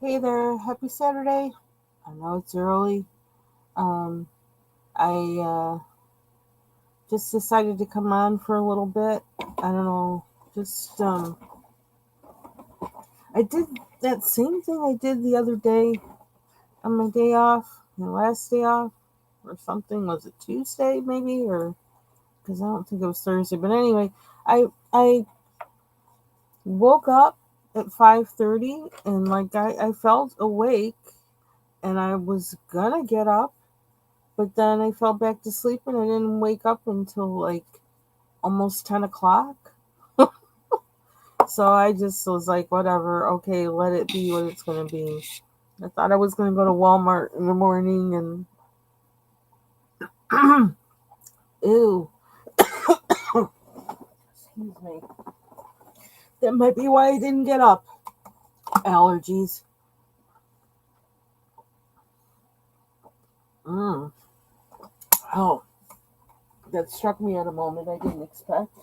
Hey there, happy Saturday. I know it's early. Um, I just decided to come on for a little bit. I don't know, just I did that same thing I did the other day on my day off, my last day off, or something. Was it Tuesday maybe, or because I don't think it was Thursday. But anyway, I woke up at 5:30 and like I felt awake and I was gonna get up. But then I fell back to sleep and I didn't wake up until like almost 10 o'clock. So I just was like, whatever, okay, let it be what it's going to be. I thought I was going to go to Walmart in the morning and, ew, excuse me. That might be why I didn't get up. Allergies. Mm. Oh, that struck me at a moment I didn't expect.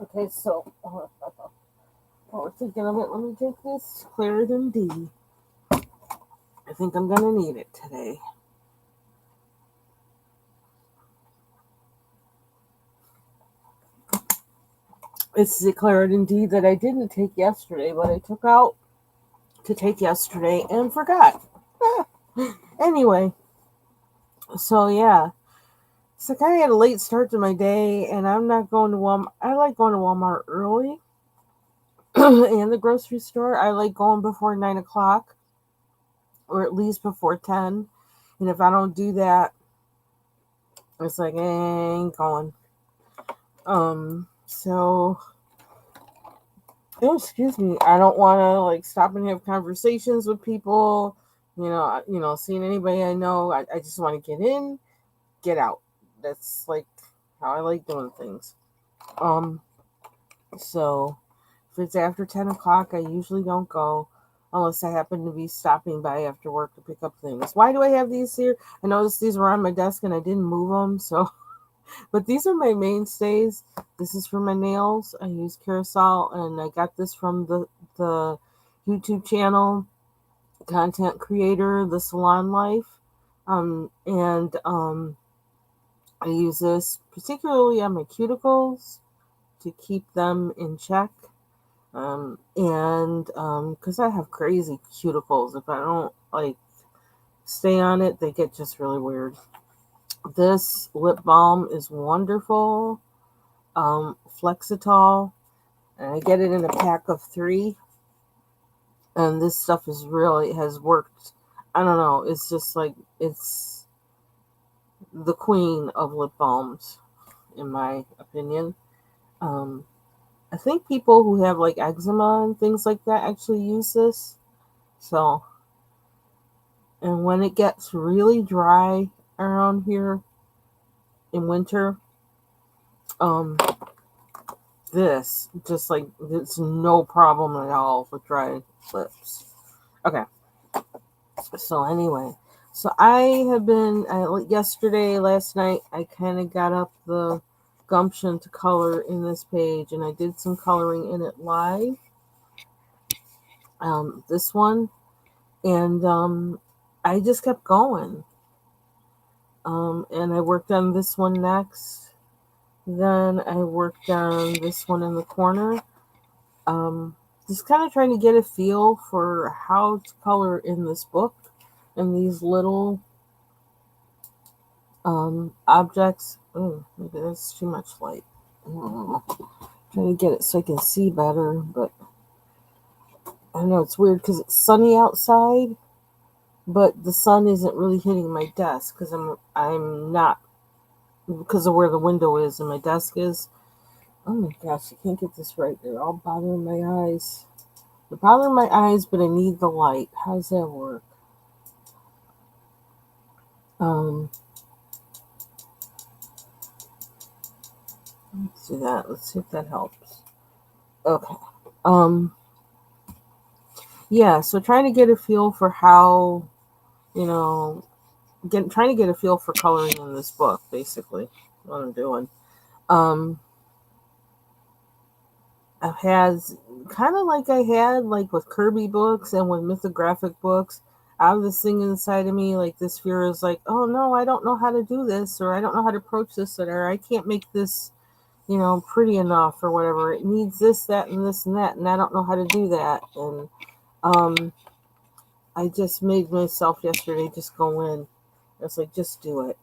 Okay, so, while we're thinking of it, let me take this Claritin D. I think I'm going to need it today. It's the Claritin D that I didn't take yesterday, but I took out to take yesterday and forgot. Anyway, so yeah, it's like I had a late start to my day, and I'm not going to Walmart. I like going to Walmart early, and the grocery store. I like going before 9 o'clock, or at least before 10. And if I don't do that, it's like I ain't going. So oh, excuse me. I don't want to like stop and have conversations with people. Seeing anybody I know. I just want to get in, get out. That's like how I like doing things. Um, so if it's after 10 o'clock, I usually don't go unless I happen to be stopping by after work to pick up things. Why do I have these here? I noticed these were on my desk and I didn't move them. So, but these are my mainstays. This is for my nails. I use Carousel, and I got this from the YouTube channel content creator, The Salon Life. And I use this particularly on my cuticles to keep them in check. And because I have crazy cuticles, if I don't like stay on it, they get just really weird. This lip balm is wonderful. Flexitol, and I get it in a pack of 3. And this stuff is really has worked. I don't know. It's just like it's the queen of lip balms, in my opinion. Um, I think people who have like eczema and things like that actually use this. So, and when it gets really dry around here in winter, um, this just like it's no problem at all with dry lips. Okay, so anyway, so yesterday, last night, I kind of got up the gumption to color in this page, and I did some coloring in it live. This one, and I just kept going. And I worked on this one next. Then I worked on this one in the corner. Um, just kind of trying to get a feel for how to color in this book and these little objects. Oh, maybe that's too much light. Trying to get it so I can see better, but I know it's weird because it's sunny outside, but the sun isn't really hitting my desk because I'm not because of where the window is and my desk is. Oh my gosh, I can't get this right. They're all bothering my eyes. They're bothering my eyes, but I need the light. How does that work? Um, let's do that. Let's see if that helps. Okay. Um, yeah. So trying to get a feel for how, you know, trying to get a feel for coloring in this book. Basically, what I'm doing. Um, I've had kind of like I had like with Kirby books and with mythographic books. I have this thing inside of me, like this fear is like, oh no, I don't know how to do this, or I don't know how to approach this, or I can't make this, pretty enough, or whatever. It needs this, that, and this and that, and I don't know how to do that. And um, I just made myself yesterday just go in. It's like, just do it.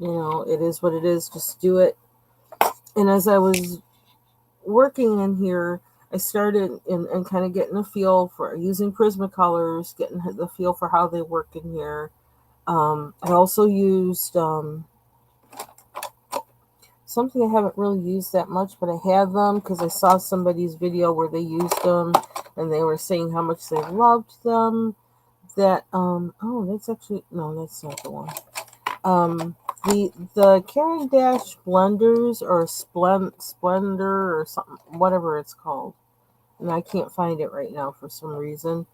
It is what it is. Just do it. And as I was working in here, I started and kind of getting a feel for using Prismacolors, getting the feel for how they work in here. I also used something I haven't really used that much, but I have them because I saw somebody's video where they used them and they were saying how much they loved them. Oh, that's actually, no, that's not the one. The Caran d'Ache blenders, or Splendor or something, whatever it's called, and I can't find it right now for some reason.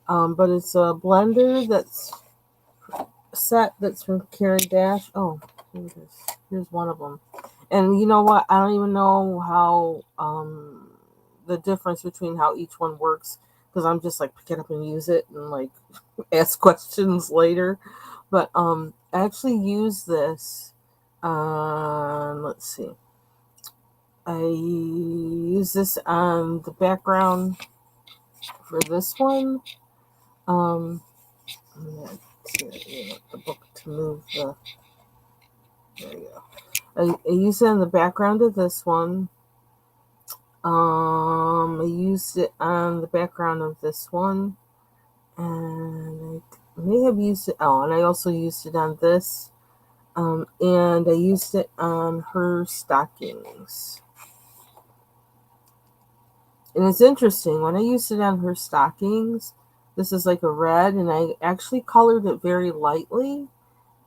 But it's a blender that's from Caran d'Ache. Oh, here it is. Here's one of them. And you know what? I don't even know how the difference between how each one works, because I'm just like pick it up and use it and like ask questions later. But I actually use this. Let's see. I use this on the background for this one. I'm gonna get the book to move the. There you go. I use it on the background of this one. I used it on the background of this one, and I may have used it. Oh, and I also used it on this. And I used it on her stockings. And it's interesting, when I used it on her stockings, this is like a red, and I actually colored it very lightly.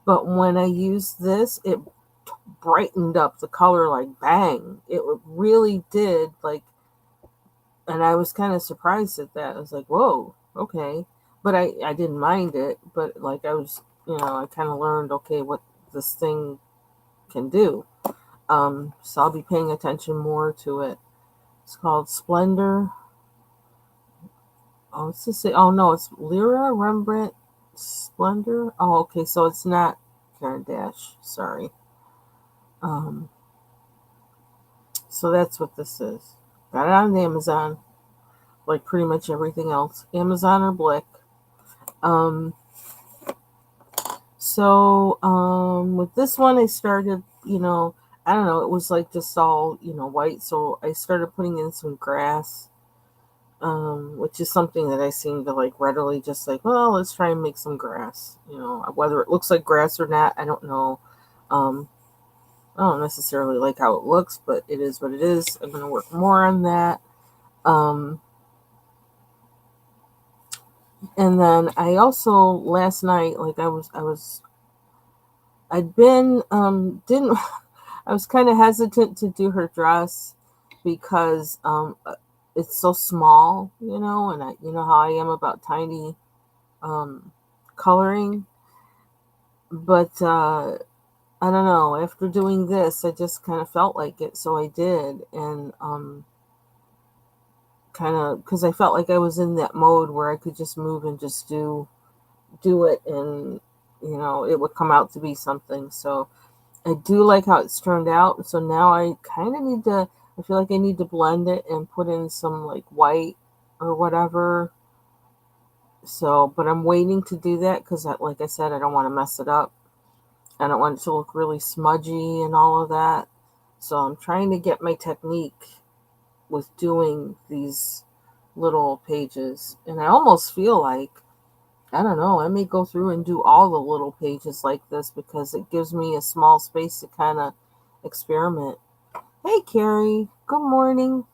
But when I used this, it brightened up the color like bang. It really did, like, and I was kind of surprised at that. I was like, whoa, okay. But I didn't mind it. But like I was, I kind of learned, okay, what this thing can do. So I'll be paying attention more to it. It's called Splendor. Oh, it's the same. Oh no, it's Lyra Rembrandt Splendor. Oh, okay, so it's not Caran d'Ache. Sorry. Um, so that's what this is. Got it on Amazon, like pretty much everything else. Amazon or Blick. Um, with this one, I started, I don't know, it was like just all, white. So I started putting in some grass, which is something that I seem to like readily just like, well, let's try and make some grass. Whether it looks like grass or not, I don't know. Um, I don't necessarily like how it looks, but it is what it is. I'm going to work more on that. Um, and then I also last night, like I'd been didn't I was kind of hesitant to do her dress because it's so small, and you know how I am about tiny um, coloring. But I don't know. After doing this, I just kind of felt like it, so I did, and kind of because I felt like I was in that mode where I could just move and just do it, and it would come out to be something. So I do like how it's turned out. So now I kind of need to. I feel like I need to blend it and put in some like white or whatever. So, but I'm waiting to do that because, like I said, I don't want to mess it up. I don't want it to look really smudgy and all of that. So I'm trying to get my technique with doing these little pages. And I almost feel like, I don't know, I may go through and do all the little pages like this because it gives me a small space to kind of experiment. Hey, Carrie. Good morning.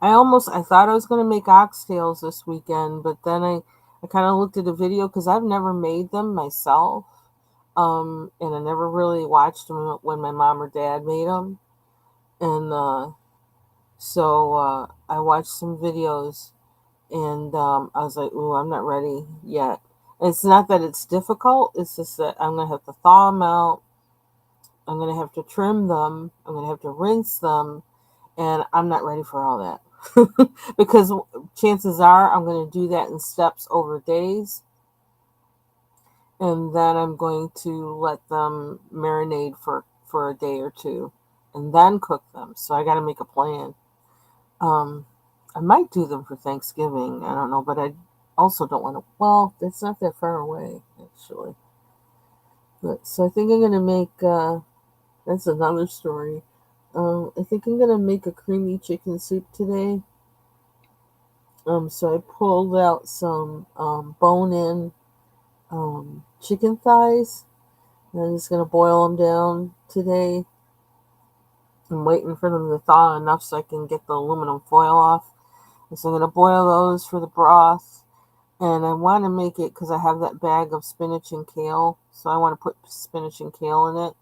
I thought I was going to make oxtails this weekend, but then I kind of looked at a video because I've never made them myself. And I never really watched them when my mom or dad made them. And I watched some videos, and I was like, ooh, I'm not ready yet. And it's not that it's difficult, it's just that I'm going to have to thaw them out I'm going to have to trim them. I'm going to have to rinse them. And I'm not ready for all that. Because chances are I'm going to do that in steps over days. And then I'm going to let them marinate for a day or two and then cook them. So I got to make a plan. Um, I might do them for Thanksgiving. I don't know, but I also don't want to. Well, it's not that far away, actually. But so I think I'm gonna make. That's another story. I think I'm gonna make a creamy chicken soup today. So I pulled out some bone-in chicken thighs, and I'm just gonna boil them down today. I'm waiting for them to thaw enough so I can get the aluminum foil off. And so I'm gonna boil those for the broth. And I want to make it because I have that bag of spinach and kale. So I want to put spinach and kale in it,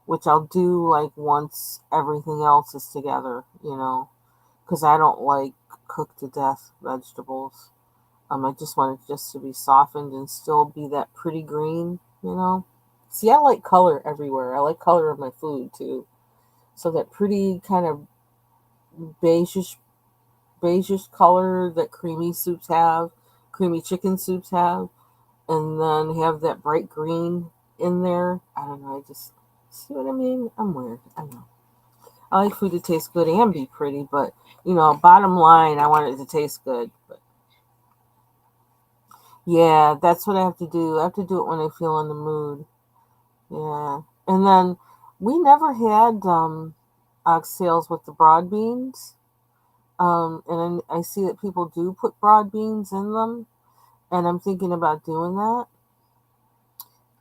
which I'll do like once everything else is together, because I don't like cooked to death vegetables. I just want it just to be softened and still be that pretty green. See, I like color everywhere. I like color of my food too. So that pretty kind of beigeish color that creamy chicken soups have, and then have that bright green in there. I don't know. I just see what I mean. I'm weird. I know. I like food to taste good and be pretty, but bottom line, I want it to taste good. But yeah, that's what I have to do. I have to do it when I feel in the mood. Yeah, and then we never had oxtails with the broad beans. And I see that people do put broad beans in them, and I'm thinking about doing that.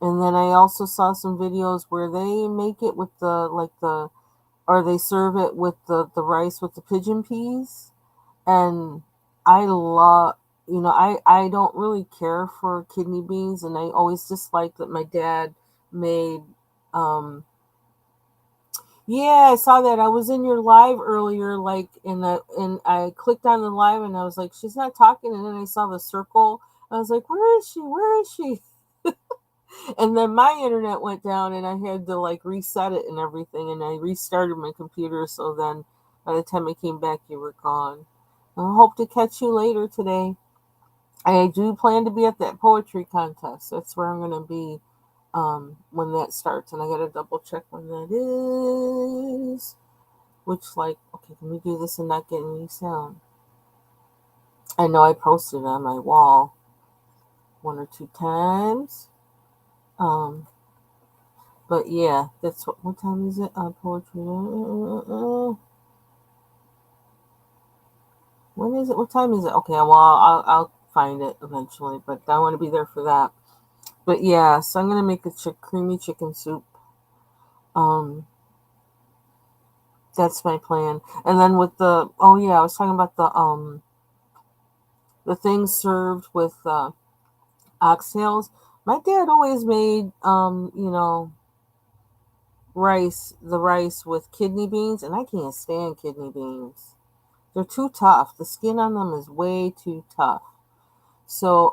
And then I also saw some videos where they make it with or they serve it with the rice with the pigeon peas. And I love, I don't really care for kidney beans. And I always disliked that my dad made, yeah, I saw that. I was in your live earlier, like and I clicked on the live and I was like, she's not talking. And then I saw the circle. I was like, where is she? Where is she? And then my internet went down and I had to like reset it and everything, and I restarted my computer, so then by the time I came back you were gone. I hope to catch you later today. I do plan to be at that poetry contest. That's where I'm gonna be when that starts, and I gotta double check when that is. Which, like, okay, can we do this and not get any sound? I know I posted on my wall one or two times. Um, But yeah, that's what time is it? Poetry. When is it? What time is it? Okay, well, I'll find it eventually, but I want to be there for that. But yeah, so I'm gonna make a creamy chicken soup. Um, that's my plan. And then with oh yeah, I was talking about the things served with oxtails. My dad always made the rice with kidney beans, and I can't stand kidney beans. They're too tough. The skin on them is way too tough. So,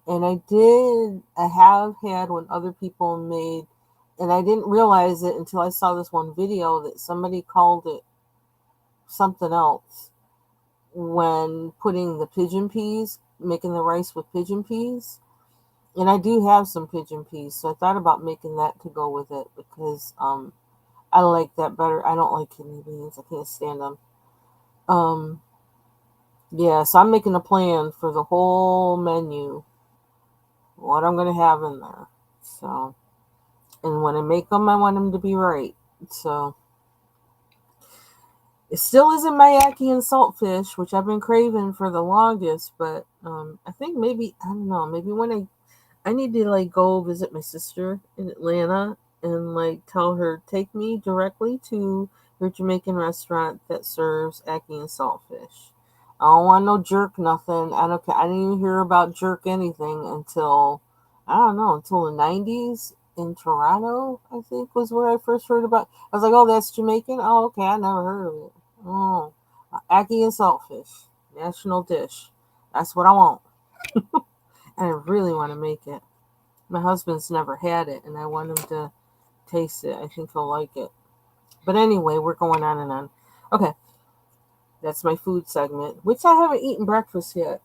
and I have had when other people made, and I didn't realize it until I saw this one video that somebody called it something else when putting the pigeon peas, making the rice with pigeon peas. And I do have some pigeon peas, so I thought about making that to go with it because I like that better. I don't like kidney beans. I can't stand them. Um, yeah, so I'm making a plan for the whole menu, what I'm gonna have in there. So, and when I make them, I want them to be right. So, it still isn't my ackee and saltfish, which I've been craving for the longest. But I think maybe I don't know. Maybe when I need to like go visit my sister in Atlanta and like tell her take me directly to her Jamaican restaurant that serves ackee and saltfish. I don't want no jerk nothing. I don't. I didn't even hear about jerk anything until I don't know until the '90s in Toronto. I think was where I first heard about. I was like, oh, that's Jamaican. Oh, okay. I never heard of it. Oh, ackee and saltfish, national dish. That's what I want, and I really want to make it. My husband's never had it, and I want him to taste it. I think he'll like it. But anyway, we're going on and on. Okay, that's my food segment, which I haven't eaten breakfast yet.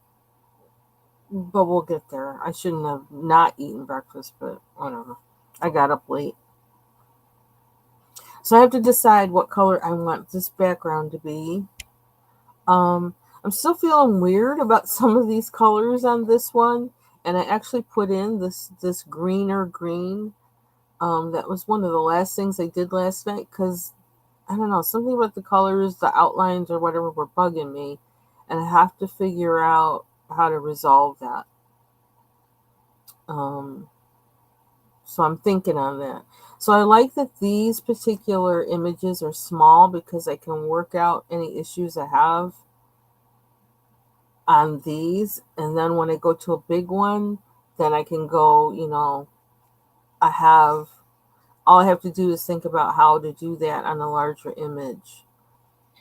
But we'll get there. I shouldn't have not eaten breakfast, but whatever. I got up late. So I have to decide what color I want this background to be. Um, I'm still feeling weird about some of these colors on this one, and I actually put in this greener green. That was one of the last things I did last night because I don't know, something about the colors, the outlines, or whatever were bugging me, and I have to figure out how to resolve that. Um, so I'm thinking on that. So I like that these particular images are small because I can work out any issues I have on these, and then when I go to a big one, then I can go, I have all I have to do is think about how to do that on a larger image.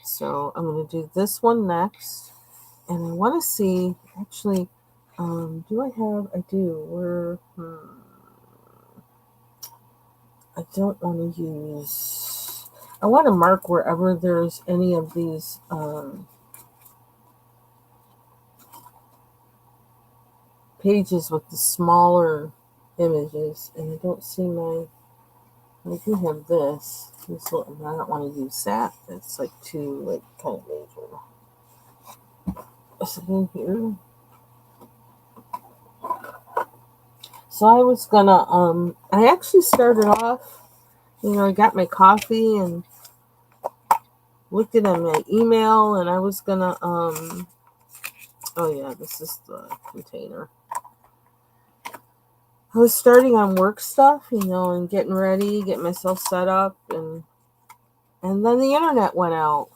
So I'm going to do this one next, and I want to see actually. Do I have? I do. I don't want to use. I want to mark wherever there's any of these pages with the smaller images, and I don't see my. I do have this. I don't want to use that. It's like too kind of major. Is it in here? So I was gonna I actually started off, I got my coffee and looked at my email, and I was gonna oh yeah, this is the container. I was starting on work stuff, and getting ready, getting myself set up, and then the internet went out.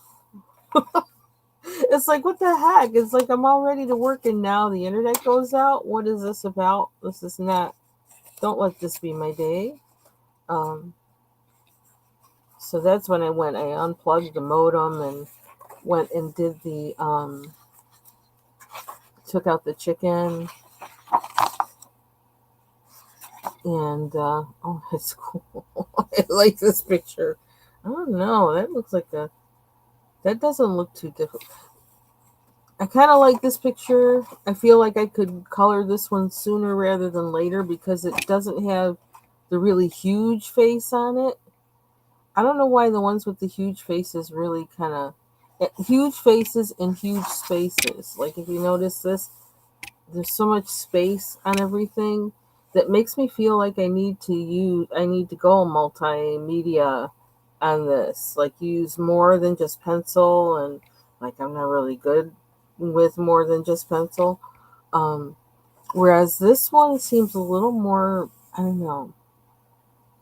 It's like, what the heck? It's like I'm all ready to work, and now the internet goes out. What is this about? This is not. Don't let this be my day. Um, so that's when I went. I unplugged the modem and went and did took out the chicken, and oh, it's cool. I like this picture. I don't know. That doesn't look too difficult. I kind of like this picture. I feel like I could color this one sooner rather than later because it doesn't have the really huge face on it. I don't know why the ones with the huge faces really kind of huge faces and huge spaces. Like if you notice this, there's so much space on everything that makes me feel like I need to go multimedia on this. Like use more than just pencil, and like I'm not really good with more than just pencil. Um, Whereas this one seems a little more, I don't know,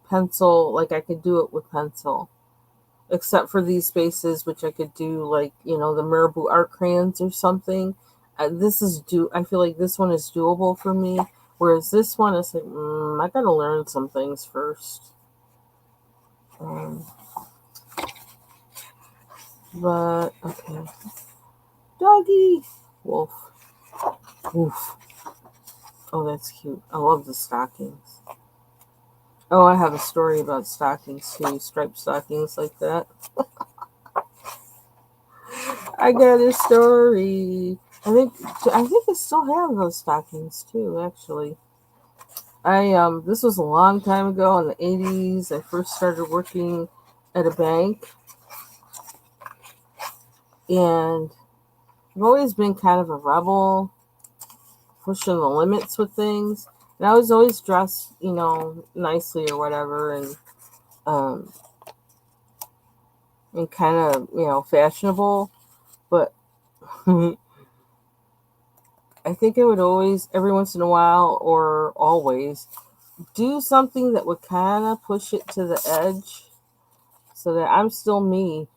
pencil, like I could do it with pencil. Except for these spaces, which I could do like, the Marabou art crayons or something. I feel like this one is doable for me. Whereas this one is like, I gotta learn some things first. Um, but, okay. Doggy! Wolf. Wolf. Oh, that's cute. I love the stockings. Oh, I have a story about stockings too, striped stockings like that. I got a story. I still have those stockings too, actually. This was a long time ago in the 80s. I first started working at a bank, and I've always been kind of a rebel, pushing the limits with things. And I was always dressed, nicely or whatever, um and kind of, fashionable. But I think I would always, every once in a while or always, do something that would kind of push it to the edge so that I'm still me.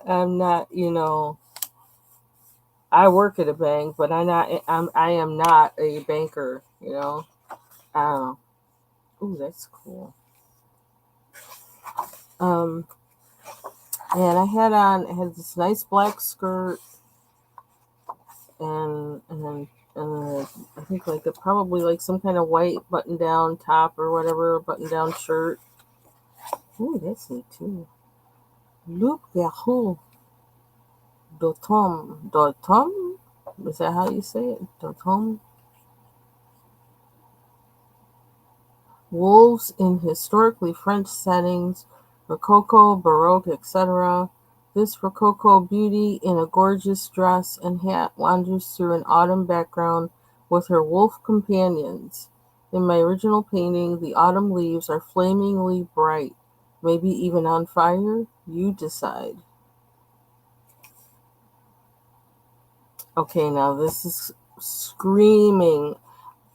I'm not, I work at a bank, but I am not a banker. I don't know. Ooh, that's cool. Um, and I had this nice black skirt and And I think probably like some kind of white button down top or whatever, button down shirt. Ooh, that's neat too. Luc Garou Dotom. Dotom? Is that how you say it? Dotom? Wolves in historically French settings, Rococo, Baroque, etc. This Rococo beauty in a gorgeous dress and hat wanders through an autumn background with her wolf companions. In my original painting, the autumn leaves are flamingly bright, maybe even on fire. You decide. Okay, now this is screaming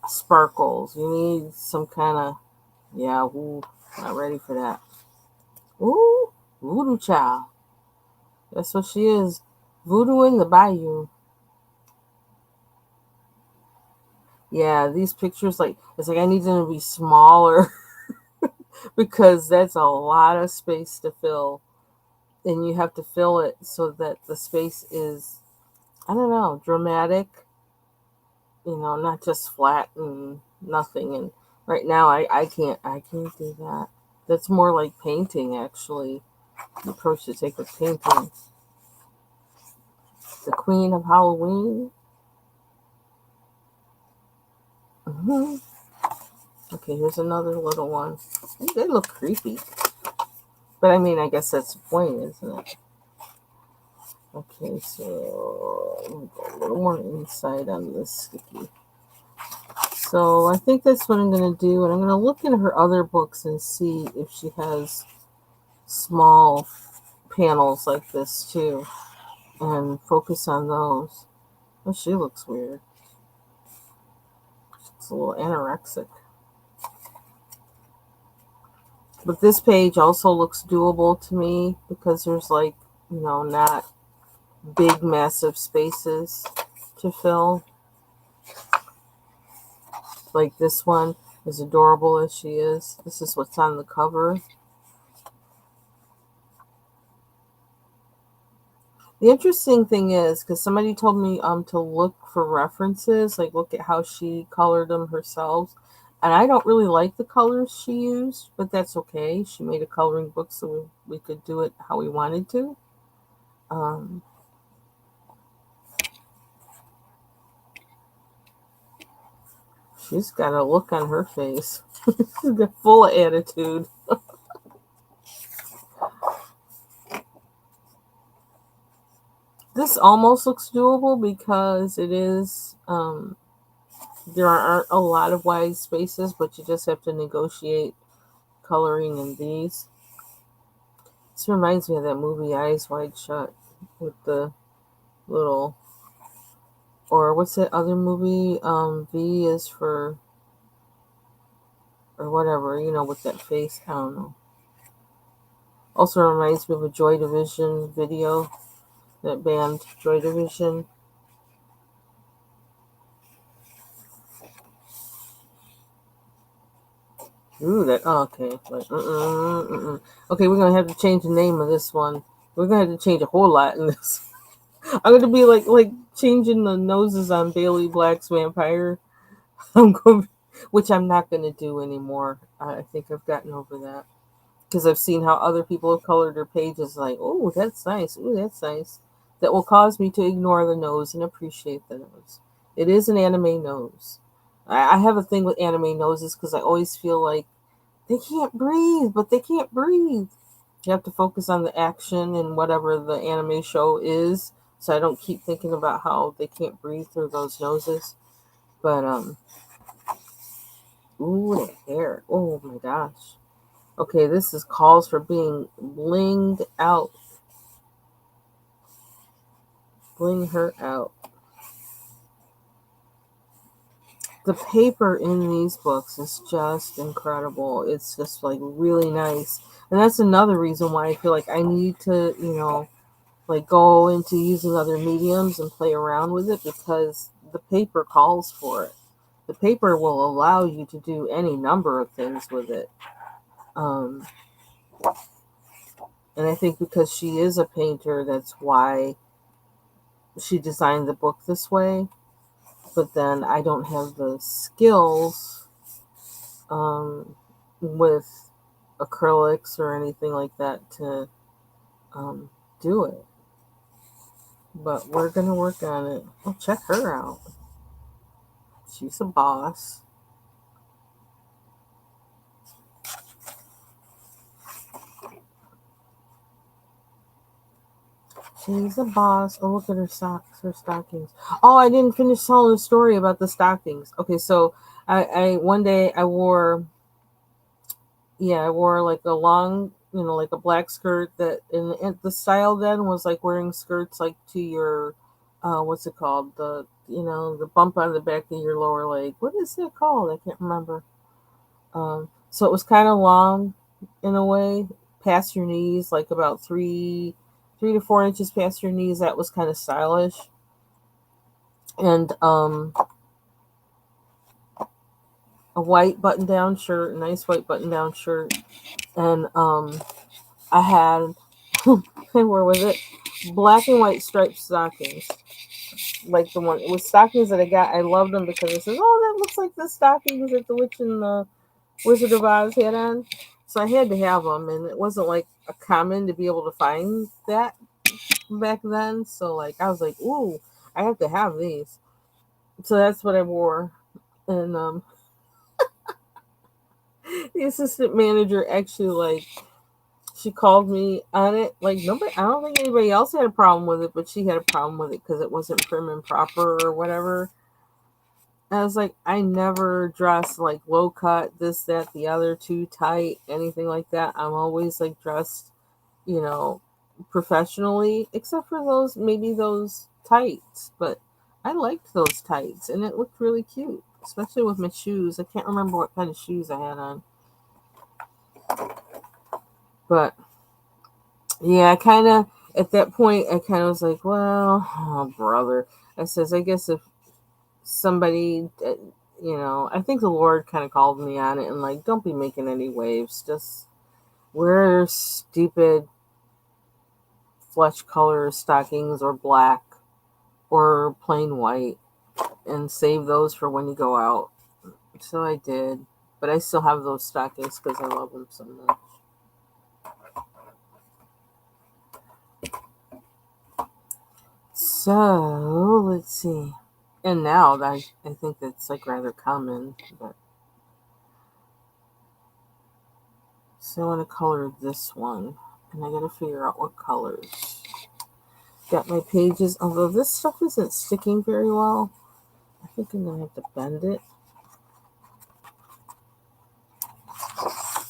sparkles. You need some kind of, yeah, ooh, not ready for that. Ooh, voodoo child. That's what she is. Voodoo in the bayou. Yeah, these pictures, like, it's like I need them to be smaller because that's a lot of space to fill. And you have to fill it so that the space is, I don't know, dramatic, not just flat and nothing. And right now I can't do that. That's more like painting, actually, the approach to take with painting. The Queen of Halloween. Hmm. Okay, here's another little one. They look creepy. But I mean, I guess that's the point, isn't it? Okay, so let me go a little more inside on this sticky. So I think that's what I'm going to do. And I'm going to look in her other books and see if she has small panels like this too. And focus on those. Oh, she looks weird. She's a little anorexic. But this page also looks doable to me because there's not big, massive spaces to fill. Like this one, as adorable as she is. This is what's on the cover. The interesting thing is, because somebody told me to look for references, like look at how she colored them herself. And I don't really like the colors she used, but that's okay. She made a coloring book so we could do it how we wanted to. Um, she's got a look on her face. She's got full of attitude. This almost looks doable because it is, there aren't a lot of wide spaces, but you just have to negotiate coloring in these. This reminds me of that movie Eyes Wide Shut with the little, or what's that other movie? V is for, or whatever, with that face. I don't know. Also reminds me of a Joy Division video, that band Joy Division. Ooh, that, oh, okay. Okay, we're gonna have to change the name of this one. We're gonna have to change a whole lot in this. I'm gonna be like changing the noses on Bailey Black's vampire. I'm going, which I'm not gonna do anymore. I think I've gotten over that because I've seen how other people have colored their pages. Like, oh, that's nice. Oh, that's nice. That will cause me to ignore the nose and appreciate the nose. It is an anime nose. I have a thing with anime noses because I always feel like they can't breathe, but they can't breathe. You have to focus on the action and whatever the anime show is, so I don't keep thinking about how they can't breathe through those noses. But ooh, the hair. Oh my gosh. Okay, this is calls for being blinged out. Bling her out. The paper in these books is just incredible. It's just like really nice. And that's another reason why I feel like I need to, like go into using other mediums and play around with it because the paper calls for it. The paper will allow you to do any number of things with it. Um, and I think because she is a painter, that's why she designed the book this way. but then I don't have the skills with acrylics or anything like that to um, do it. But we're gonna work on it. Oh, check her out. She's a boss. She's a boss. Oh, look at her socks, her stockings. Oh, I didn't finish telling the story about the stockings. Okay, so I one day I wore, yeah, I wore like a long, like a black skirt that, and the style then was like wearing skirts like to your, what's it called? The bump on the back of your lower leg. What is it called? I can't remember. So it was kind of long in a way, past your knees, like about 3 to 4 inches past your knees. That was kind of stylish. And a white button down shirt, a nice white button down shirt. And I had, where was it? Black and white striped stockings. Like the one, it was stockings that I got. I loved them because it says, oh, that looks like the stockings that the witch and the Wizard of Oz had on. So I had to have them, and it wasn't like a common to be able to find that back then. So like I was like, ooh, I have to have these. So that's what I wore. And the assistant manager actually like she called me on it. Like nobody, I don't think anybody else had a problem with it, but she had a problem with it because it wasn't prim and proper or whatever. I was like, I never dress like low cut, this, that, the other, too tight, anything like that. I'm always like dressed, you know, professionally, except for maybe those tights. But I liked those tights and it looked really cute, especially with my shoes. I can't remember what kind of shoes I had on. But yeah, I kind of, at that point, I kind of was like, well, oh, brother. I says, I guess if somebody, I think the Lord kind of called me on it and like, don't be making any waves. Just wear stupid flesh color stockings or black or plain white and save those for when you go out. So I did. But I still have those stockings because I love them so much. So let's see. And now I think that's like rather common. But so I want to color this one. And I gotta figure out what colors. Got my pages. Although this stuff isn't sticking very well, I think I'm gonna have to bend it.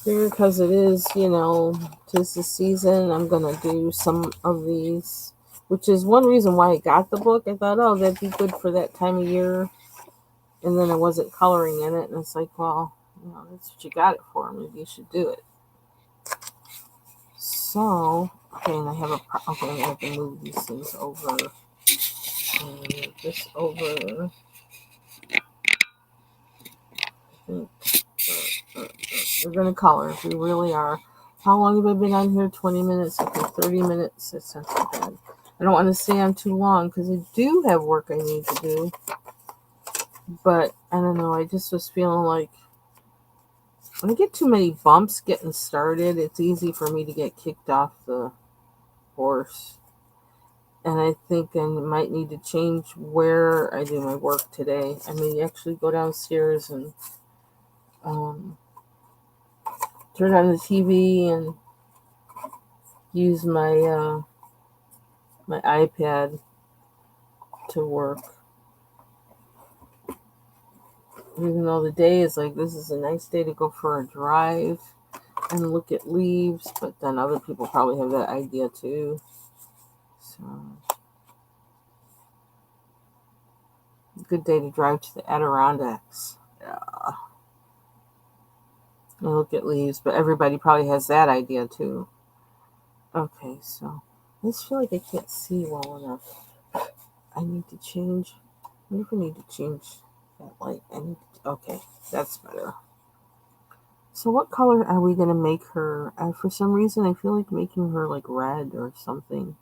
Because it is, tis the season. I'm gonna do some of these, which is one reason why I got the book. I thought, oh, that'd be good for that time of year, and then I wasn't coloring in it, and it's like, well, that's what you got it for. Maybe you should do it. So, okay, and I have okay, I have to move these things over, and move this over. We're gonna color. We really are. How long have I been on here? 20 minutes. Okay, 30 minutes. It's not too bad. I don't want to stay on too long because I do have work I need to do. But I don't know. I just was feeling like when I get too many bumps getting started, it's easy for me to get kicked off the horse. And I think I might need to change where I do my work today. I may actually go downstairs and turn on the TV and use my iPad to work. Even though the day is like, this is a nice day to go for a drive and look at leaves, but then other people probably have that idea too. So, good day to drive to the Adirondacks. Yeah. And look at leaves, but everybody probably has that idea too. Okay, so I just feel like I can't see well enough. I need to change. I wonder if I need to change that light. Okay, that's better. So what color are we going to make her? For some reason, I feel like making her like red or something.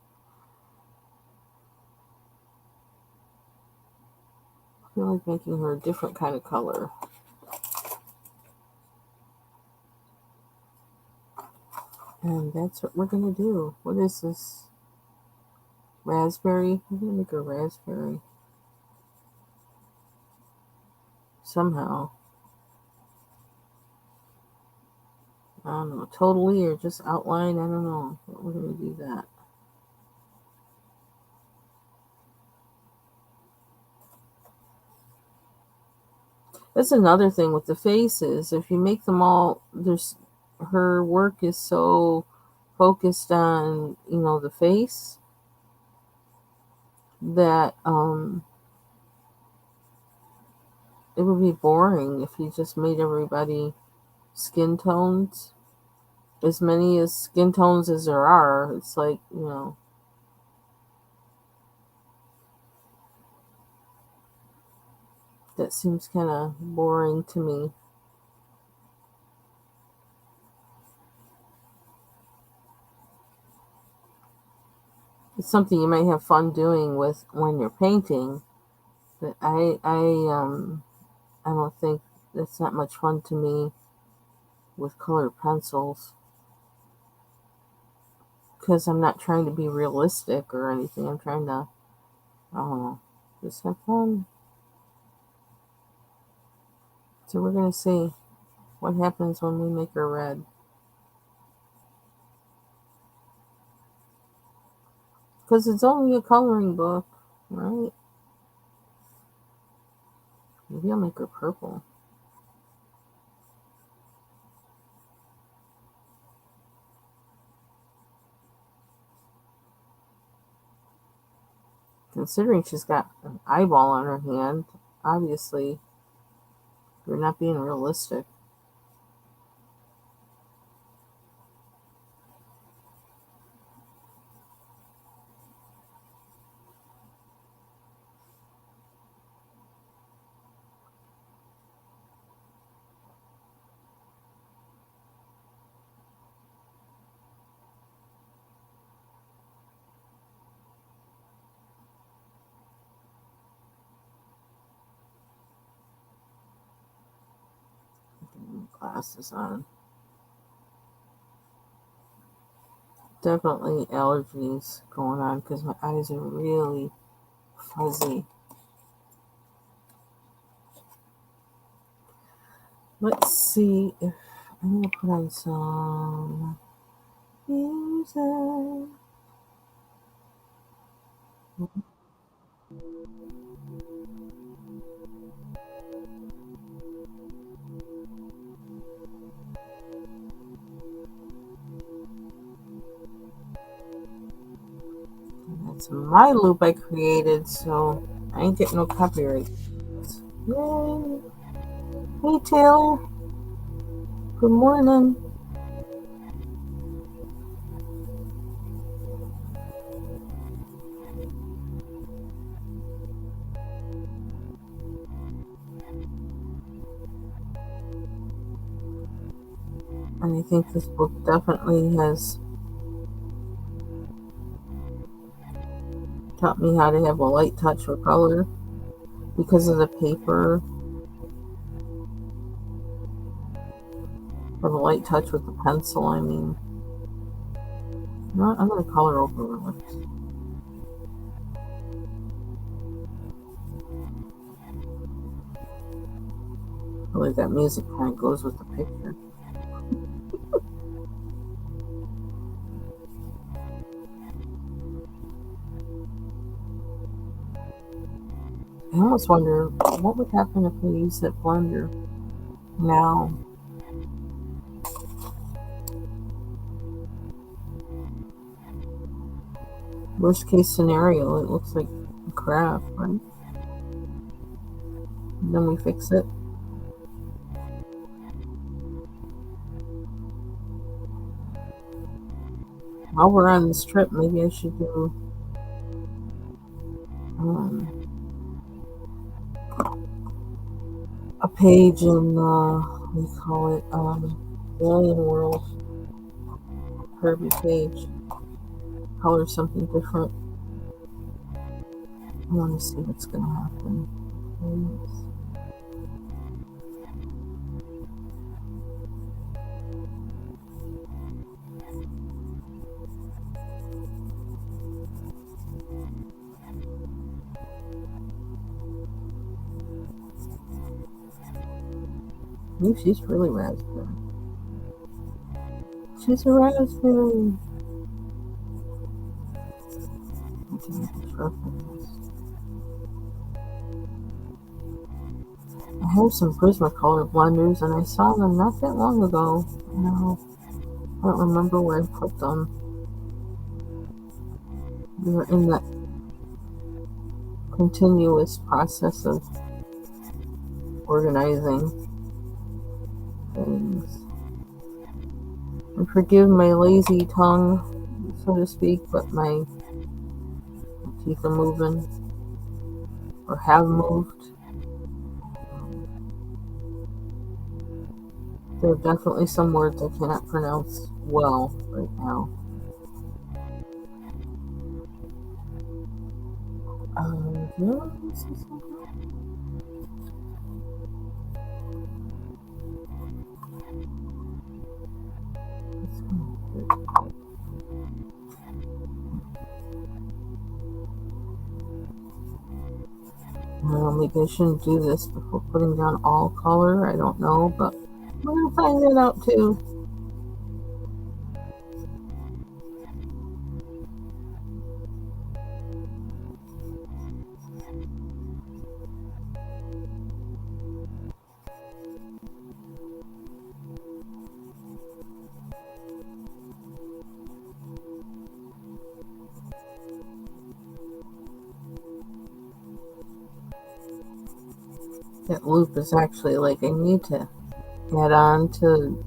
I feel like making her a different kind of color. And that's what we're going to do. What is this? Raspberry? I'm going to make her raspberry. Somehow. I don't know. Totally or just outline? I don't know. But we're going to do that. That's another thing with the faces. If you make them all, her work is so focused on, the face that it would be boring if you just made everybody skin tones. As many as skin tones as there are, it's like, that seems kind of boring to me. It's something you might have fun doing with when you're painting, but I don't think that's not much fun to me with colored pencils because I'm not trying to be realistic or anything. I'm trying to, I don't know, just have fun. So we're gonna see what happens when we make her red. Because it's only a coloring book, right? Maybe I'll make her purple. Considering she's got an eyeball on her hand, obviously you're not being realistic. Glasses on. Definitely allergies going on because my eyes are really fuzzy. Let's see if I'm gonna put on some music. That's my loop I created, so I ain't getting no copyright. Yay! Hey Taylor, good morning. And I think this book definitely has taught me how to have a light touch with color because of the paper. Have a light touch with the pencil, I mean. I'm going to color over her lips. I like that music kind of goes with the picture. I almost wonder what would happen if we use that blender now. Worst case scenario, it looks like crap, right? And then we fix it. While we're on this trip, maybe I should do a page in, what do you call it, Alien World. Herbie page. Color something different. I want to see what's going to happen. Ooh, she's really raspberry. She's a raspberry. I have some Prismacolor blenders, and I saw them not that long ago. No, I don't remember where I put them. We were in that continuous process of organizing things. And forgive my lazy tongue, so to speak, but my teeth are moving, or have moved. There are definitely some words I cannot pronounce well right now. Do you want to say something? Maybe I shouldn't do this before putting down all color. I don't know, but we're gonna find that out too. That loop is actually like I need to add on to.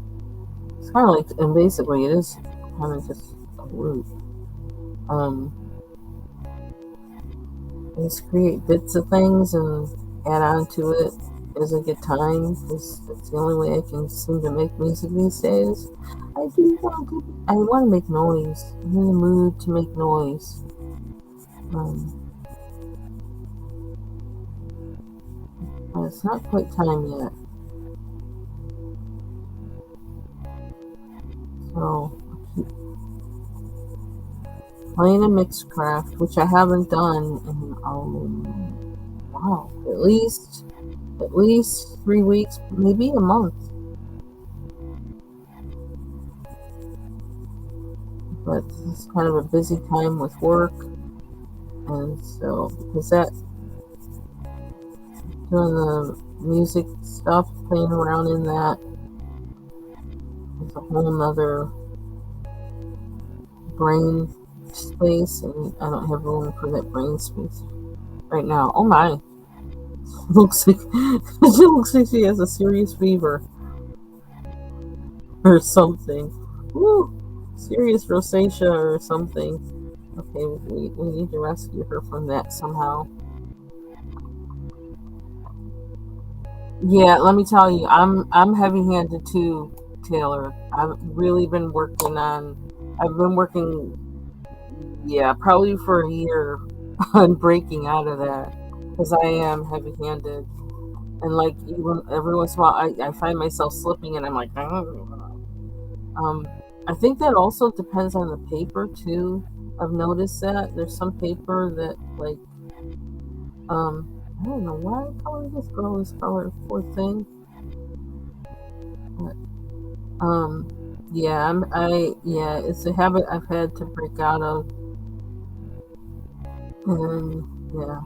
It's kind of like, and basically it is kind of just a loop. Just create bits of things and add on to it as I get time, because that's the only way I can seem to make music these days. I want to make noise. I'm in the mood to make noise. But it's not quite time yet. So playing a Mixcraft, which I haven't done in wow, at least 3 weeks, maybe a month. But it's kind of a busy time with work, and so because that doing the music stuff, playing around in that is a whole nother brain space, and I don't have room for that brain space right now. Oh my. Looks like she looks like she has a serious fever or something. Woo! Serious rosacea or something. Okay, we need to rescue her from that somehow. Yeah, let me tell you, I'm heavy-handed too, Taylor. I've really been working on. I've been working, yeah, probably for a year on breaking out of that, because I am heavy-handed, and like even every once in a while, I find myself slipping, and I'm like, I think that also depends on the paper too. I've noticed that there's some paper that like, I don't know why color this girl is color, poor thing. But, yeah, it's a habit I've had to break out of, and yeah,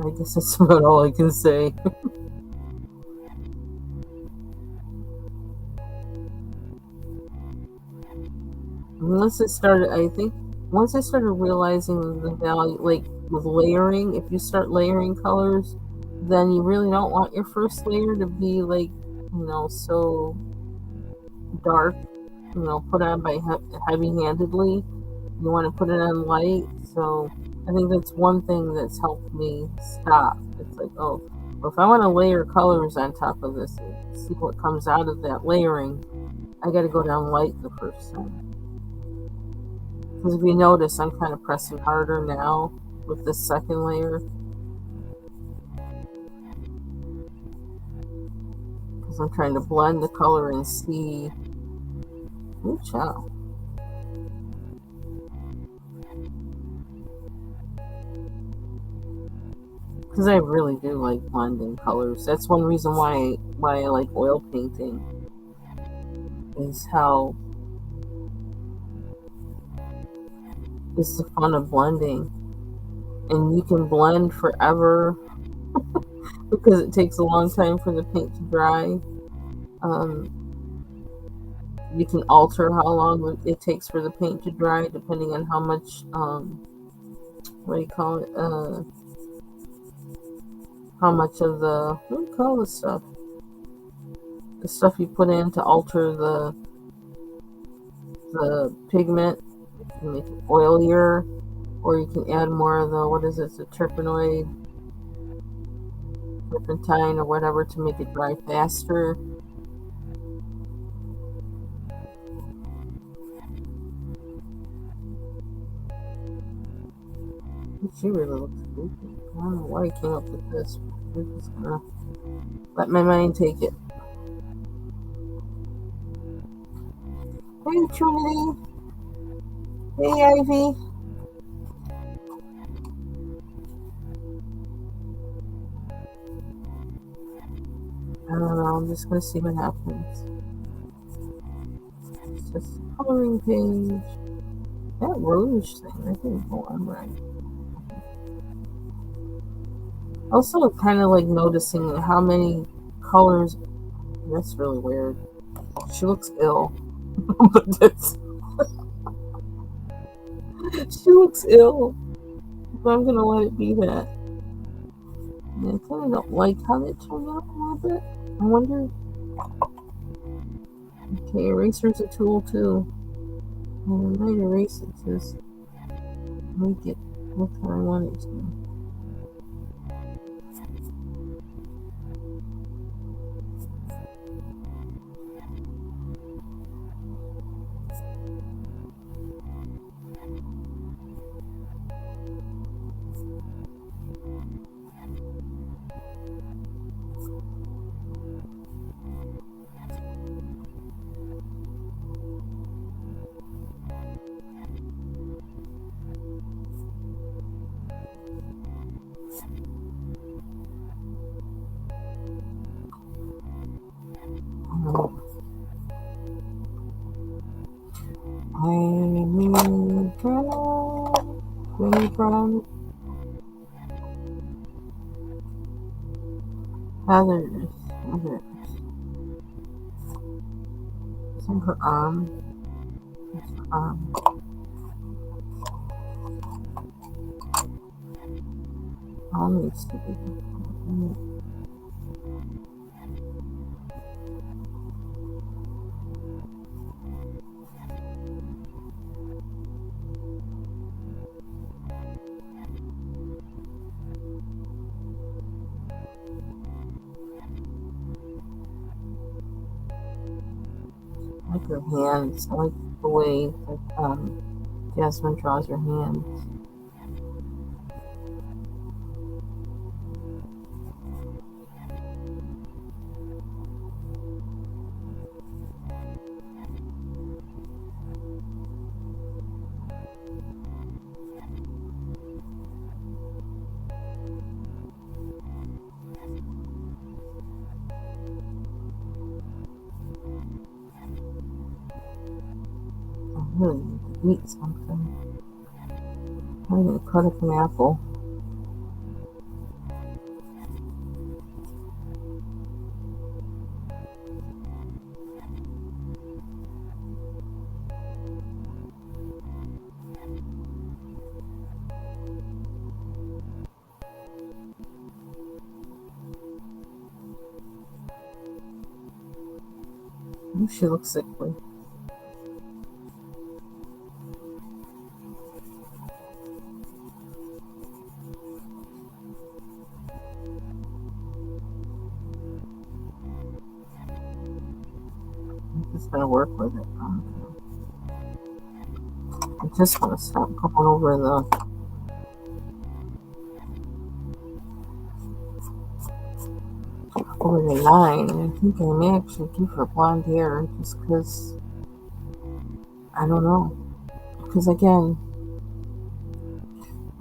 I guess that's about all I can say. I think once I started realizing the value, like with layering, if you start layering colors, then you really don't want your first layer to be like, so dark, put on by heavy-handedly. You want to put it on light. So I think that's one thing that's helped me stop. It's like, oh, well, if I want to layer colors on top of this and see what comes out of that layering, I got to go down light the first time. Because if you notice, I'm kind of pressing harder now with this second layer. because I'm trying to blend the color and see. Ooh, child. Because I really do like blending colors. That's one reason why I like oil painting, is how it's the fun of blending. And you can blend forever because it takes a long time for the paint to dry. You can alter how long it takes for the paint to dry depending on how much, what do you call it? How much of the, what do you call this stuff? The stuff you put in to alter the pigment, to make it oilier, or you can add more of the, what is it, the turpentine or whatever to make it dry faster. She really looks goofy. I don't know why he came up with this. I'm just gonna let my mind take it. Hey, Trinity. Hey, Ivy. I don't know. I'm just gonna see what happens. It's just a coloring page. That rouge thing, that didn't go on right. Also, kind of like noticing how many colors. That's really weird. She looks ill. But that's, she looks ill. But I'm gonna let it be that. And I kind of don't like how that turned out a little bit. I wonder. Okay, eraser's a tool too. And I might erase it to just make it look how I want it to. Others. It's on her arm. It's her arm. All needs to be. I like her hands. I like the way that Jasmine draws her hands. I really need to eat something. I'm gonna cut up an apple. Ooh, she looks sickly. I'm just gonna work with it. I just want to stop going over 49. I think I may actually do for blonde hair just because I don't know. Because again,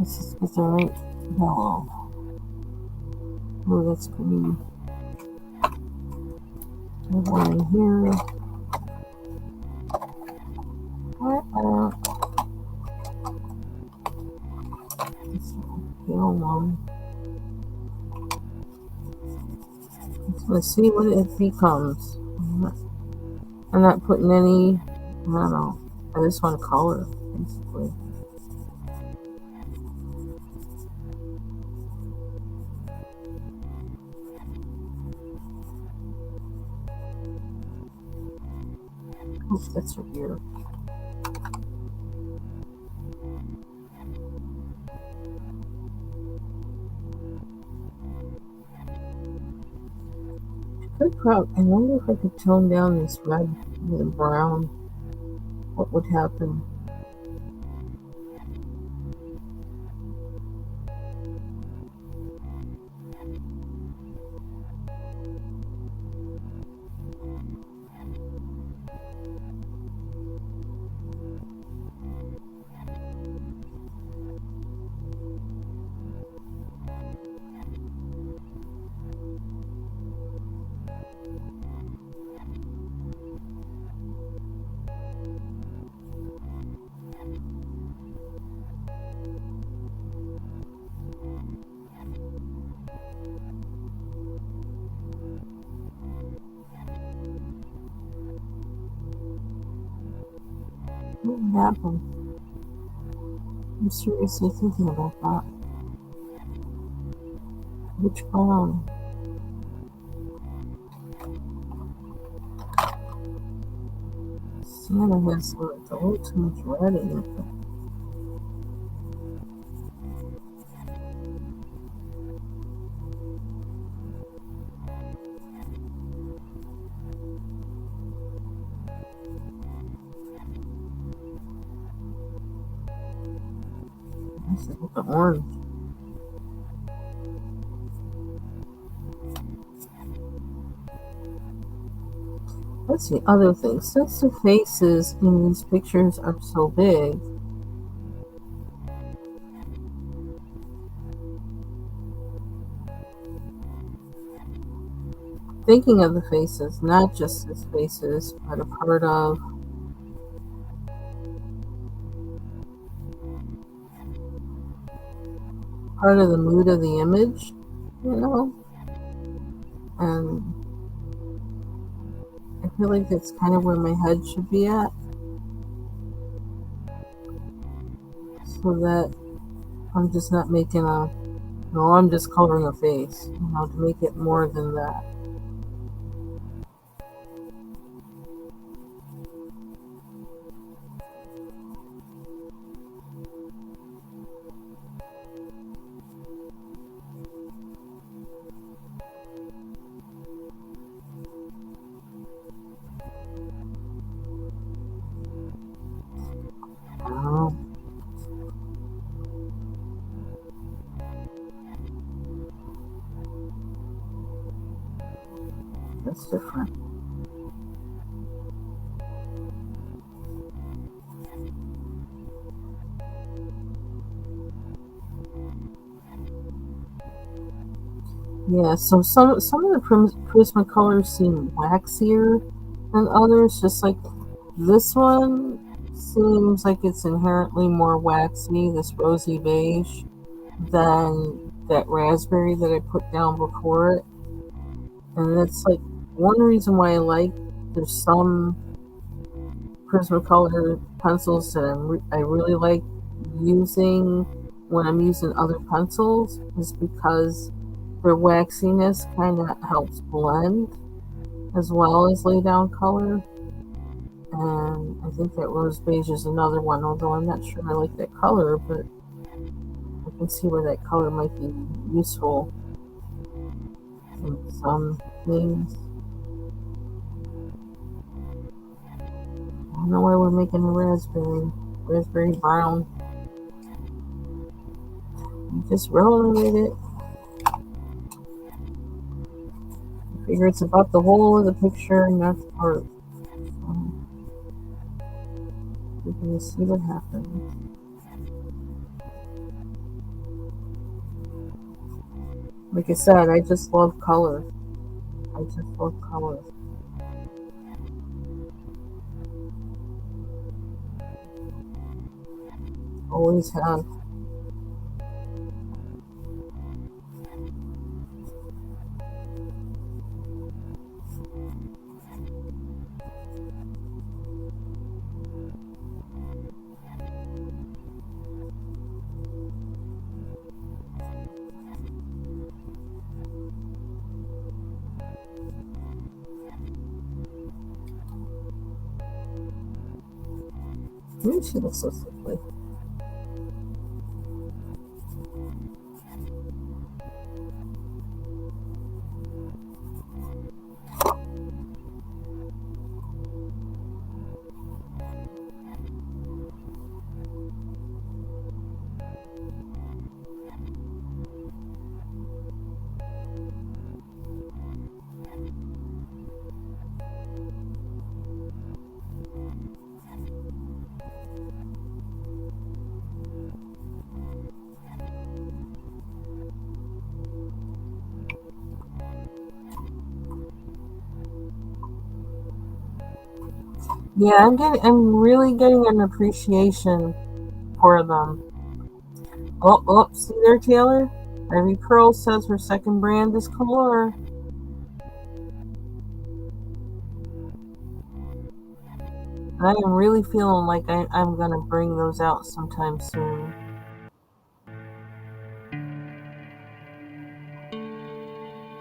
let's just get the right yellow. Oh, that's green. One in here. This pale one. Let's see what it becomes. I'm not putting any, I don't know. I just want color, basically. Oh, that's her ear. I wonder if I could tone down this red with brown. What would happen? What would happen? I'm seriously thinking about that. Which brown? Sienna has a little too much red in it. Let's look at orange. That's the other thing. Since the faces in these pictures are so big, thinking of the faces, not just his faces, but a part of the mood of the image, you know? And I feel like that's kind of where my head should be at. So that I'm just not making I'm just coloring a face, to make it more than that. Oh, that's different. Yeah, so some of the Prismacolors seem waxier than others. Just like this one seems like it's inherently more waxy, this rosy beige, than that raspberry that I put down before it. And that's like one reason why there's some Prismacolor pencils that I really like using when I'm using other pencils, is because their waxiness kind of helps blend as well as lay down color. And I think that rose beige is another one, although I'm not sure I like that color, but I can see where that color might be useful in some things. I don't know why we're making a raspberry brown. I'm just rolling with it. Figure it's about the whole of the picture, not the part. We're gonna see what happens. Like I said, I just love color. I just love color. Always have. She looks so sickly. Yeah, I'm really getting an appreciation for them. Oh, see there, Taylor? Ivy Pearl says her second brand is Color. I am really feeling like I'm gonna bring those out sometime soon.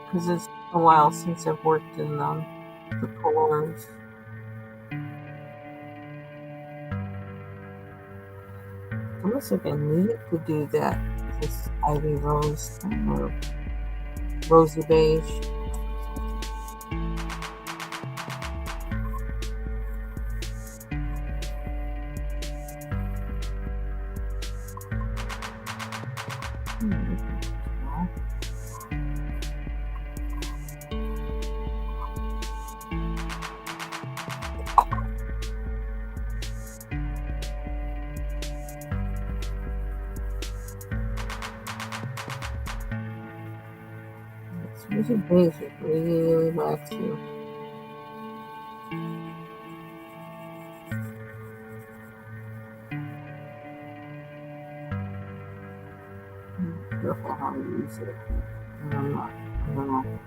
Because it's been a while since I've worked in the Colors. Almost like I need to do that. This Ivy Rose or Rosy Beige. Rosy Beige is really waxy. Careful how you use it. I don't know.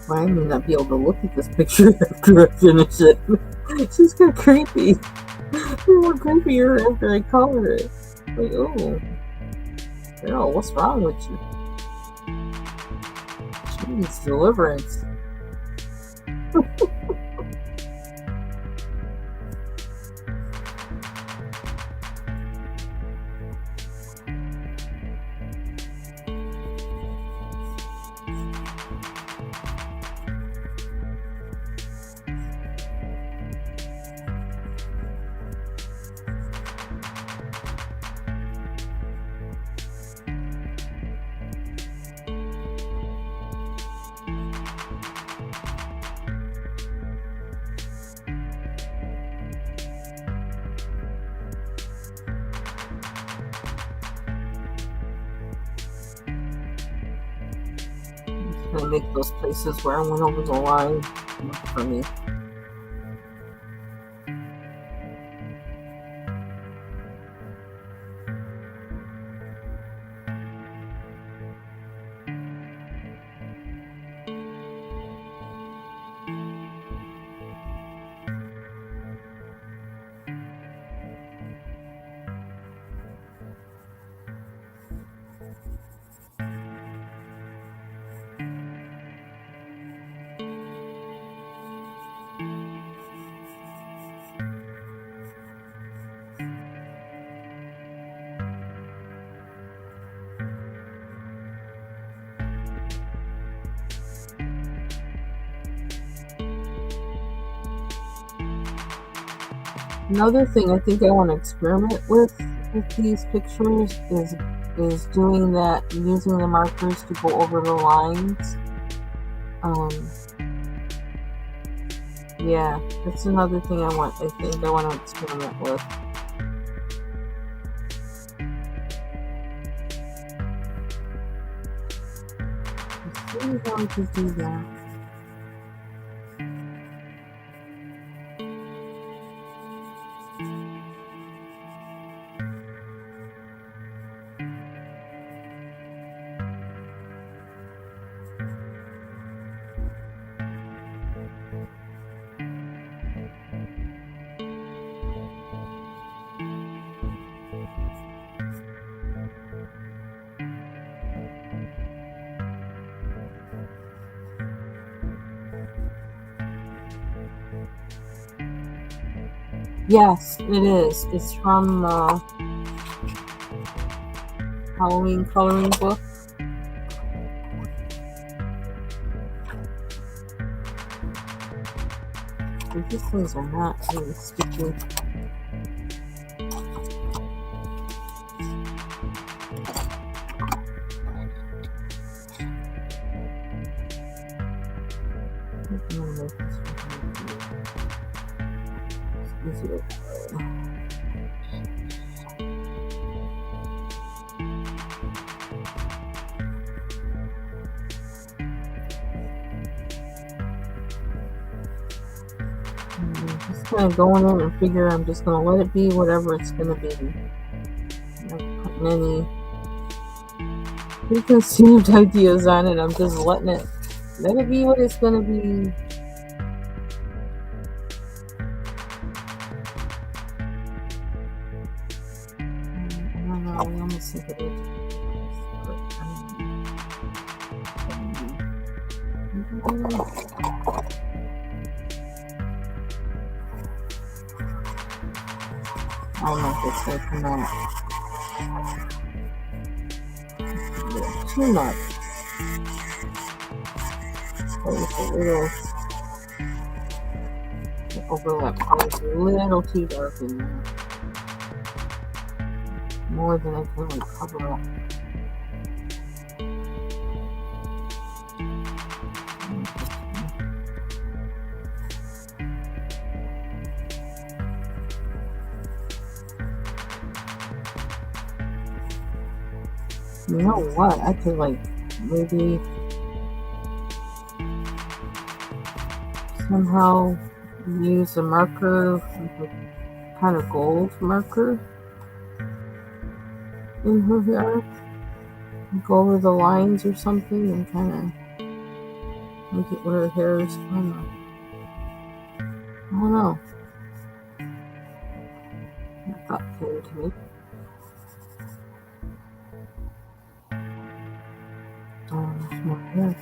I may not be able to look at this picture after I finish it. She's kind of creepy. It's more creepier after I color it. Like, oh, girl, what's wrong with you? She needs deliverance. And make those places where I went over the line work for me. Another thing I think I want to experiment with these pictures is doing that, using the markers to go over the lines. Yeah, that's another thing I think I want to experiment with. Let's see how I can do that. Yes, it is. It's from Halloween coloring book. These things are not really sticky. Just kind of going in and figure I'm just going to let it be whatever it's going to be. I'm not putting any preconceived ideas on it. I'm just letting it be what it's going to be. I don't know. I almost think it is. I don't know if it's going to come out. Yeah, too much. It's a little overlap. It's a little too dark in there. More than I can like cover up. You know what? I could like maybe somehow use a marker, like a kind of gold marker in her hair. Go over the lines or something and kind of make it where her hair is kind of, I don't know. That thought came to me. There's more hair.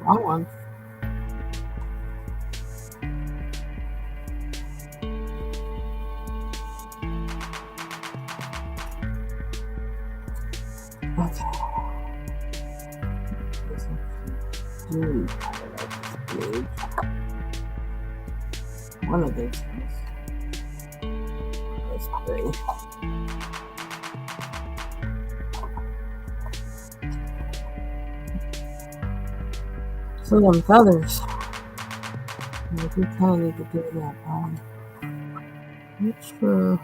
Wrong one. Okay. One of these things. That's great. So them feathers. I do kind of need to do that. Not sure.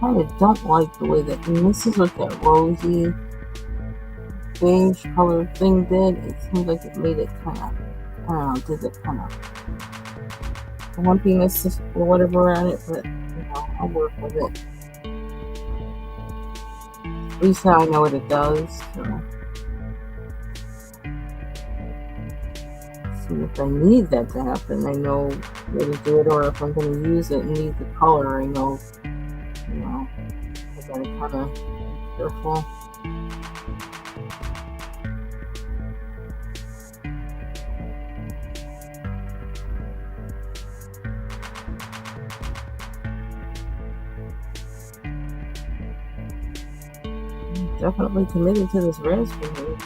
Kind of don't like the way that, and this is what that rosy beige color thing did. It seemed like it made it kind of, I don't know, did it kind of lumpiness or whatever on it, but I'll work with it. At least now I know what it does. So see if I need that to happen, I know where to do it, or if I'm going to use it and need the color, I know, I gotta kind of be careful. Definitely committed to this raspberry.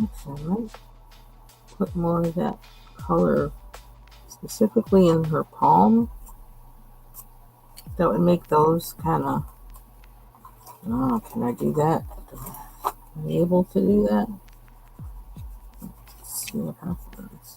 Actually, I might put more of that color specifically in her palm. That would make those kind of, oh, can I do that? Am I able to do that? Let's see what happens.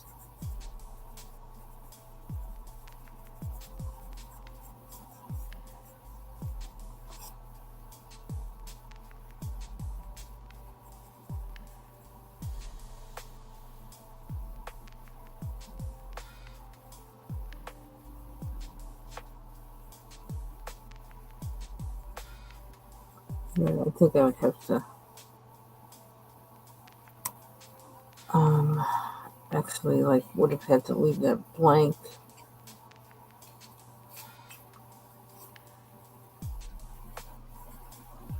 Yeah, I think I would have to actually would have had to leave that blank.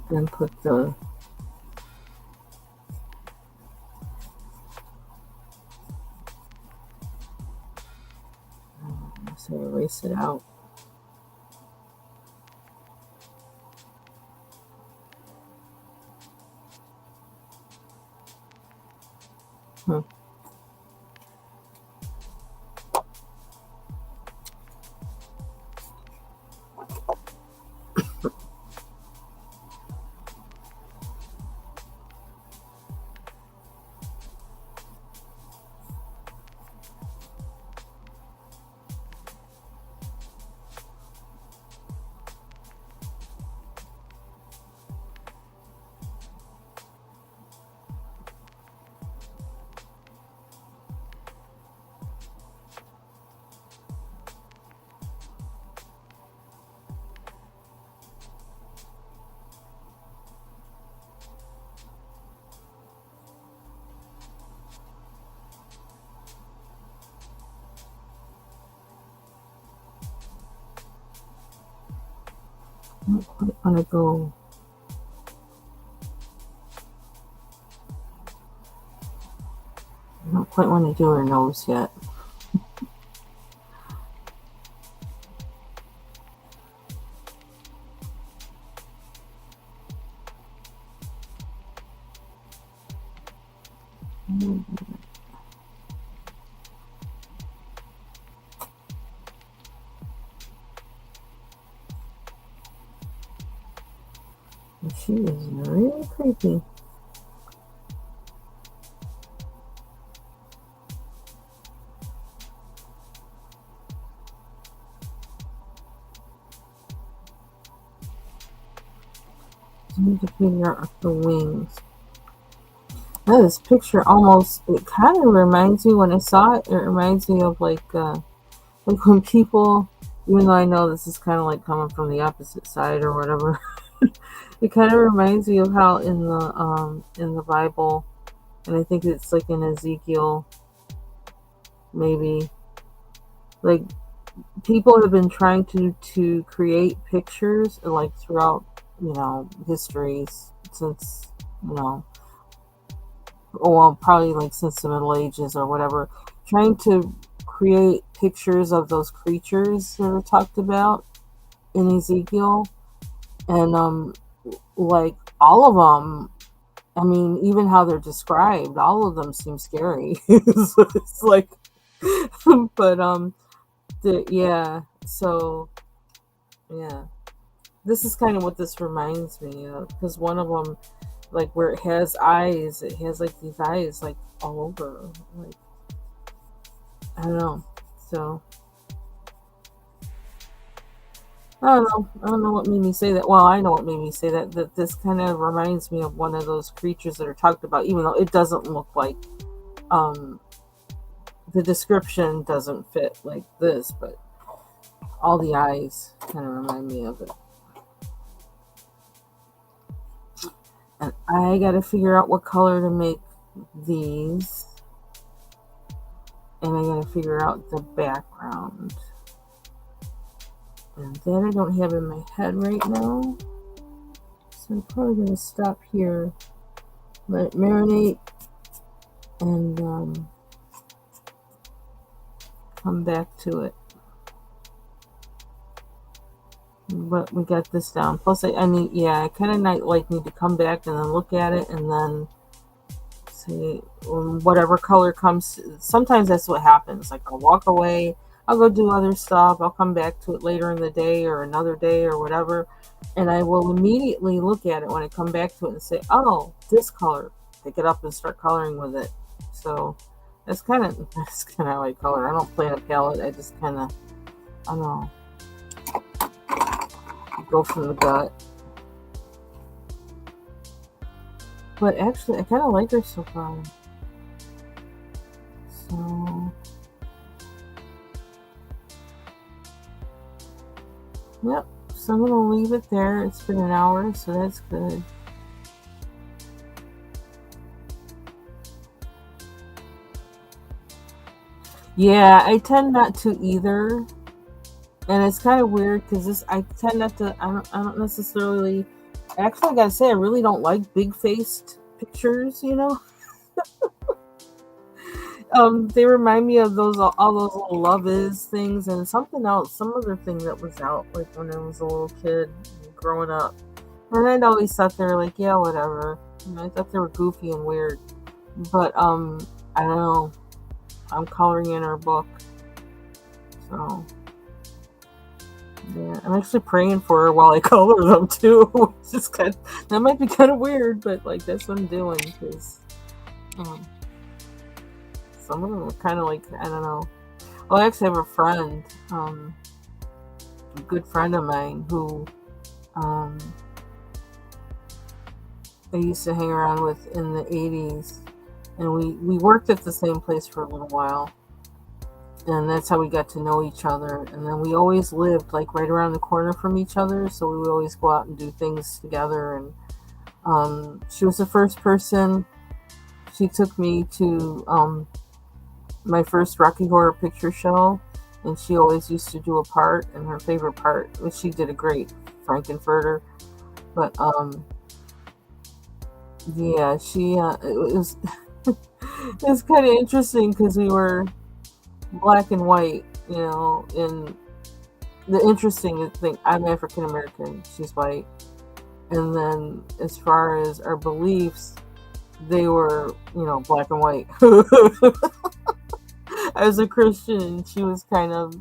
Then put the so erase it out. I don't quite want to go. I don't quite want to do her nose yet. She is really creepy. I need to figure out the wings. Now, this picture almost, it kind of reminds me, when I saw it, it reminds me of like when people, even though I know this is kind of like coming from the opposite side or whatever, it kind of reminds me of how in the Bible, and I think it's like in Ezekiel, maybe, like people have been trying to create pictures like throughout, histories since, you know well, probably like since the Middle Ages or whatever, trying to create pictures of those creatures that are talked about in Ezekiel, and like all of them. I mean, even how they're described, all of them seem scary. So it's like, but yeah. So yeah, this is kind of what this reminds me of, because one of them, like where it has eyes, it has like these eyes like all over, like, I don't know. So I don't know what made me say that. Well, I know what made me say that. That this kind of reminds me of one of those creatures that are talked about, even though it doesn't look like, um the description doesn't fit like this, but all the eyes kind of remind me of it. And I got to figure out what color to make these, and I got to figure out the background. And that I don't have in my head right now. So I'm probably going to stop here, let it marinate, and come back to it. But we got this down. Plus, I need, yeah, I kind of need to come back and then look at it and then see whatever color comes. Sometimes that's what happens. Like, I'll walk away, I'll go do other stuff, I'll come back to it later in the day or another day or whatever, and I will immediately look at it when I come back to it and say, oh, this color. Pick it up and start coloring with it. So that's kind of how I color. I don't plan a palette. I just kind of, I don't know, go from the gut. But actually, I kind of like her so far. So, yep. So I'm going to leave it there. It's been an hour, so that's good. Yeah, I tend not to either. And it's kind of weird because I tend not to, I don't necessarily, actually, I gotta say, I really don't like big faced pictures, They remind me of all those little Love Is things, and something else, some other thing that was out like when I was a little kid growing up. And I'd always sat there like, yeah, whatever. I thought they were goofy and weird. But I don't know. I'm coloring in our book. So yeah. I'm actually praying for her while I color them too. That might be kind of weird, but like that's what I'm doing, because um, some of them are kind of like, I don't know. Well, I actually have a friend, a good friend of mine, who um, I used to hang around with in the 80s. And we worked at the same place for a little while. And that's how we got to know each other. And then we always lived like right around the corner from each other. So we would always go out and do things together. And she was the first person. She took me to my first Rocky Horror Picture Show, and she always used to do a part, and her favorite part, which she did a great Frankenfurter. But yeah, she it was it was kind of interesting because we were black and white, and the interesting thing, I'm African American, she's white, and then as far as our beliefs, they were, black and white. I was a Christian, she was kind of,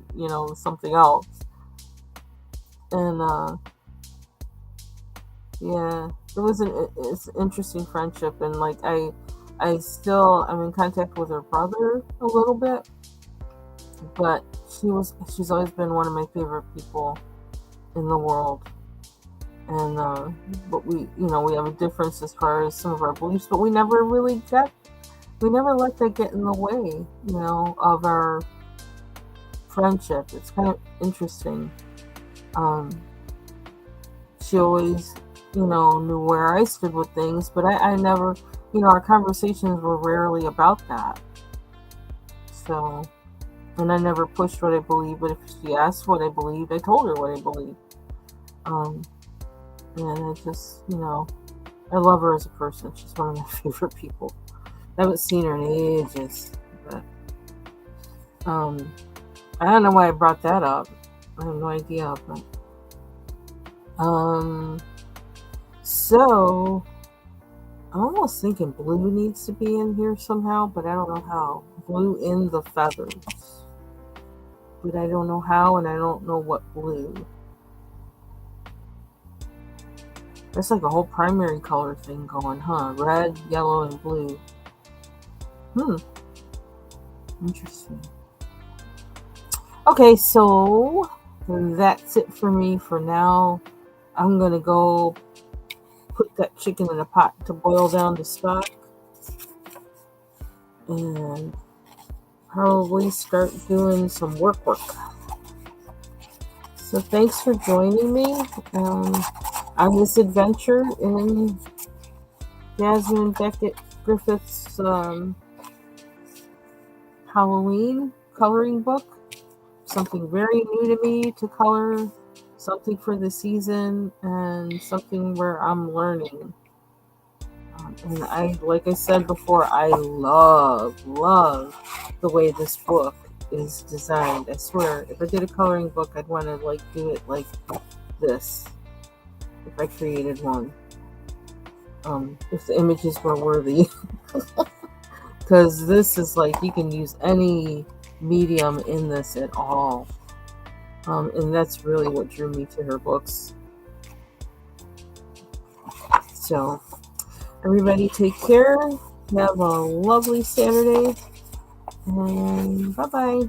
something else. And yeah, it's an interesting friendship, and like I'm in contact with her brother a little bit, but she's always been one of my favorite people in the world. And but we have a difference as far as some of our beliefs, but we never let that get in the way, of our friendship. It's kind of interesting. She always, knew where I stood with things, but I never, our conversations were rarely about that. So, and I never pushed what I believed, but if she asked what I believed, I told her what I believed. And I just, I love her as a person. She's one of my favorite people. I haven't seen her in ages, but I don't know why I brought that up. I have no idea, but so I'm almost thinking Blue needs to be in here somehow, but I don't know how. Blue in the feathers, but I don't know how, and I don't know what blue. That's like a whole primary color thing going, huh? Red, yellow, and blue. Interesting. Okay, so that's it for me for now. I'm going to go put that chicken in a pot to boil down the stock. And probably start doing some work. So thanks for joining me on this adventure in Jasmine Beckett Griffith's Halloween coloring book. Something very new to me to color, something for the season, and something where I'm learning. And like I said before, I love the way this book is designed. I swear, if I did a coloring book, I'd want to do it like this. If I created one, if the images were worthy, because this is you can use any medium in this at all, and that's really what drew me to her books. So everybody take care, have a lovely Saturday, and bye-bye.